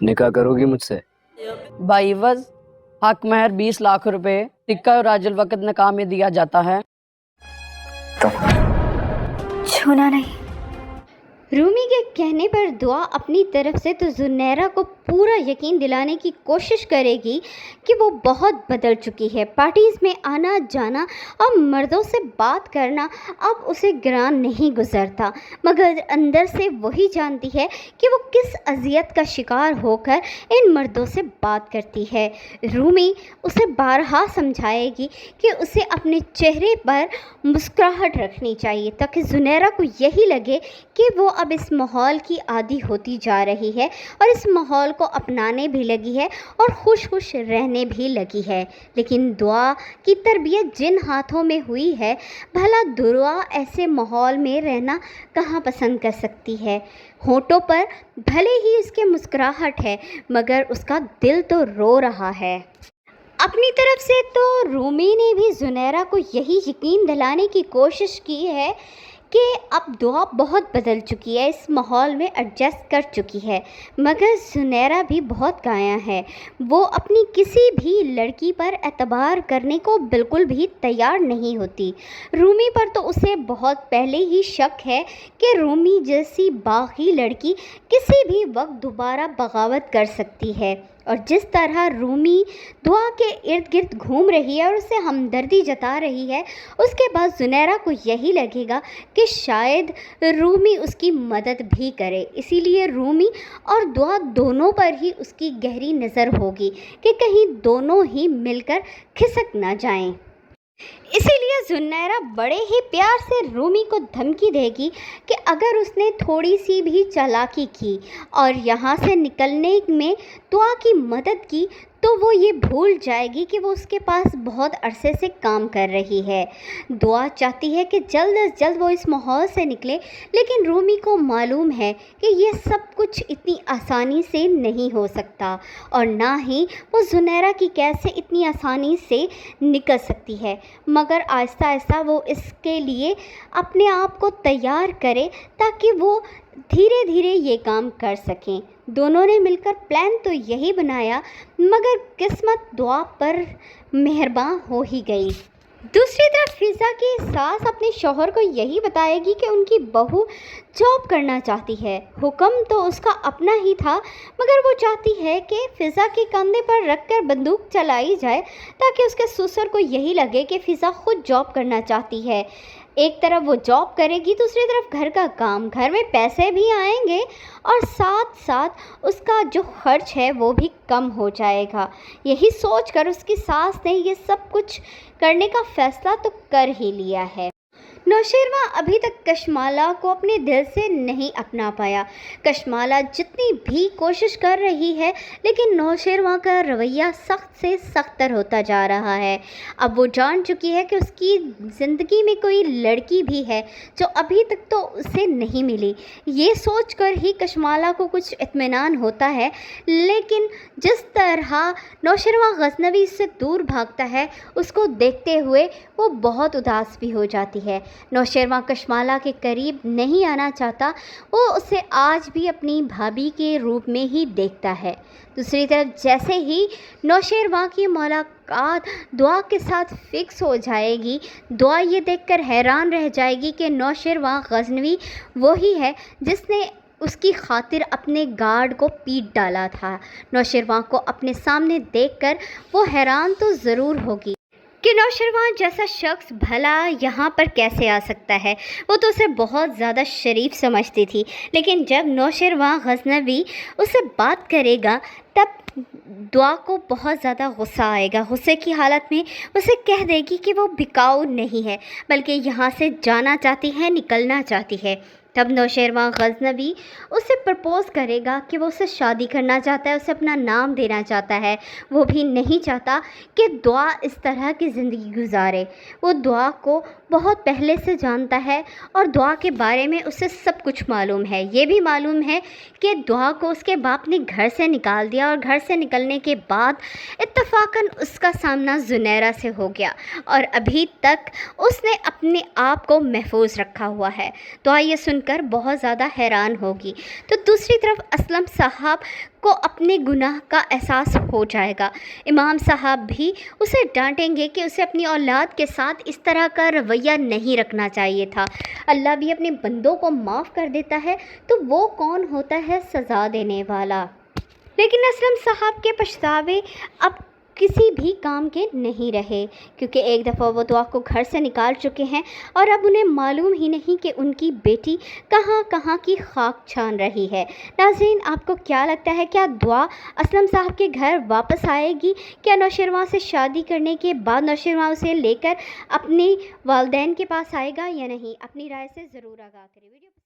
نکاح کرو گی مجھ سے؟ بائی عوض حق مہر 20 لاکھ روپے سکہ اور راج الوقت نکاح میں دیا جاتا ہے۔ چھونا نہیں۔ رومی کے کہنے پر دعا اپنی طرف سے تو زنیرہ کو پورا یقین دلانے کی کوشش کرے گی کہ وہ بہت بدل چکی ہے۔ پارٹیز میں آنا جانا اور مردوں سے بات کرنا اب اسے گران نہیں گزرتا، مگر اندر سے وہی جانتی ہے کہ وہ کس اذیت کا شکار ہو کر ان مردوں سے بات کرتی ہے۔ رومی اسے بارہا سمجھائے گی کہ اسے اپنے چہرے پر مسکراہٹ رکھنی چاہیے تاکہ زنیرہ کو یہی لگے کہ وہ اب اس ماحول کی عادی ہوتی جا رہی ہے اور اس ماحول کو اپنانے بھی لگی ہے اور خوش خوش رہنے بھی لگی ہے۔ لیکن دعا کی تربیت جن ہاتھوں میں ہوئی ہے، بھلا دعا ایسے ماحول میں رہنا کہاں پسند کر سکتی ہے؟ ہونٹوں پر بھلے ہی اس کے مسکراہٹ ہے، مگر اس کا دل تو رو رہا ہے۔ اپنی طرف سے تو رومی نے بھی زنیرہ کو یہی یقین دلانے کی کوشش کی ہے کہ اب دعا بہت بدل چکی ہے، اس ماحول میں ایڈجسٹ کر چکی ہے، مگر زنیرہ بھی بہت گایا ہے۔ وہ اپنی کسی بھی لڑکی پر اعتبار کرنے کو بالکل بھی تیار نہیں ہوتی۔ رومی پر تو اسے بہت پہلے ہی شک ہے کہ رومی جیسی باغی لڑکی کسی بھی وقت دوبارہ بغاوت کر سکتی ہے، اور جس طرح رومی دعا کے ارد گرد گھوم رہی ہے اور اسے ہمدردی جتا رہی ہے، اس کے بعد زنیرہ کو یہی لگے گا کہ شاید رومی اس کی مدد بھی کرے۔ اسی لیے رومی اور دعا دونوں پر ہی اس کی گہری نظر ہوگی کہ کہیں دونوں ہی مل کر کھسک نہ جائیں۔ اسی لیے زنیرہ بڑے ہی پیار سے رومی کو دھمکی دے گی کہ اگر اس نے تھوڑی سی بھی چالاکی کی اور یہاں سے نکلنے میں دعا کی مدد کی تو وہ یہ بھول جائے گی کہ وہ اس کے پاس بہت عرصے سے کام کر رہی ہے۔ دعا چاہتی ہے کہ جلد از جلد وہ اس ماحول سے نکلے، لیکن رومی کو معلوم ہے کہ یہ سب کچھ اتنی آسانی سے نہیں ہو سکتا، اور نہ ہی وہ زنیرہ کی قید سے اتنی آسانی سے نکل سکتی ہے، مگر آہستہ آہستہ وہ اس کے لیے اپنے آپ کو تیار کرے تاکہ وہ دھیرے دھیرے یہ کام کر سکیں۔ دونوں نے مل کر پلان تو یہی بنایا، مگر قسمت دعا پر مہرباں ہو ہی گئی۔ دوسری طرف فضا کی ساس اپنے شوہر کو یہی بتائے گی کہ ان کی بہو جاب کرنا چاہتی ہے۔ حکم تو اس کا اپنا ہی تھا، مگر وہ چاہتی ہے کہ فضا کے کندھے پر رکھ کر بندوق چلائی جائے تاکہ اس کے سسر کو یہی لگے کہ فضا خود جاب کرنا چاہتی ہے۔ ایک طرف وہ جاب کرے گی، دوسری طرف گھر کا کام، گھر میں پیسے بھی آئیں گے اور ساتھ ساتھ اس کا جو خرچ ہے وہ بھی کم ہو جائے گا۔ یہی سوچ کر اس کی ساس نے یہ سب کچھ کرنے کا فیصلہ تو کر ہی لیا ہے۔ نوشیروان ابھی تک کشمالہ کو اپنے دل سے نہیں اپنا پایا۔ کشمالہ جتنی بھی کوشش کر رہی ہے، لیکن نوشیروان کا رویہ سخت سے سخت تر ہوتا جا رہا ہے۔ اب وہ جان چکی ہے کہ اس کی زندگی میں کوئی لڑکی بھی ہے جو ابھی تک تو اسے نہیں ملی۔ یہ سوچ کر ہی کشمالہ کو کچھ اطمینان ہوتا ہے، لیکن جس طرح نوشیروان غزنوی سے دور بھاگتا ہے، اس کو دیکھتے ہوئے وہ بہت اداس بھی ہو جاتی ہے۔ نوشیروان کشمالہ کے قریب نہیں آنا چاہتا، وہ اسے آج بھی اپنی بھابھی کے روپ میں ہی دیکھتا ہے۔ دوسری طرف جیسے ہی نوشیروان کی ملاقات دعا کے ساتھ فکس ہو جائے گی، دعا یہ دیکھ کر حیران رہ جائے گی کہ نوشیروان غزنوی وہی ہے جس نے اس کی خاطر اپنے گارڈ کو پیٹ ڈالا تھا۔ نوشیروان کو اپنے سامنے دیکھ کر وہ حیران تو ضرور ہوگی کہ نوشیروان جیسا شخص بھلا یہاں پر کیسے آ سکتا ہے۔ وہ تو اسے بہت زیادہ شریف سمجھتی تھی، لیکن جب نوشیروان غزنوی اسے بات کرے گا تب دعا کو بہت زیادہ غصہ آئے گا۔ غصے کی حالت میں اسے کہہ دے گی کہ وہ بکاؤ نہیں ہے، بلکہ یہاں سے جانا چاہتی ہے، نکلنا چاہتی ہے۔ تب نوشیروان غزنوی اسے پرپوز کرے گا کہ وہ اسے شادی کرنا چاہتا ہے، اسے اپنا نام دینا چاہتا ہے۔ وہ بھی نہیں چاہتا کہ دعا اس طرح کی زندگی گزارے۔ وہ دعا کو بہت پہلے سے جانتا ہے اور دعا کے بارے میں اسے سب کچھ معلوم ہے۔ یہ بھی معلوم ہے کہ دعا کو اس کے باپ نے گھر سے نکال دیا، اور گھر سے نکلنے کے بعد اتفاقاً اس کا سامنا زنیرہ سے ہو گیا، اور ابھی تک اس نے اپنے آپ کو محفوظ رکھا ہوا ہے۔ دعا یہ سن کر بہت زیادہ حیران ہوگی۔ تو دوسری طرف اسلم صاحب کو اپنے گناہ کا احساس ہو جائے گا۔ امام صاحب بھی اسے ڈانٹیں گے کہ اسے اپنی اولاد کے ساتھ اس طرح کا رویہ نہیں رکھنا چاہیے تھا۔ اللہ بھی اپنے بندوں کو معاف کر دیتا ہے تو وہ کون ہوتا ہے سزا دینے والا۔ لیکن اسلم صاحب کے پچھتاوے اب کسی بھی کام کے نہیں رہے، کیونکہ ایک دفعہ وہ دعا کو گھر سے نکال چکے ہیں اور اب انہیں معلوم ہی نہیں کہ ان کی بیٹی کہاں کہاں کی خاک چھان رہی ہے۔ ناظرین، آپ کو کیا لگتا ہے، کیا دعا اسلم صاحب کے گھر واپس آئے گی؟ کیا نوشرواں سے شادی کرنے کے بعد نوشرواں اسے لے کر اپنی والدین کے پاس آئے گا یا نہیں؟ اپنی رائے سے ضرور آگاہ کریں۔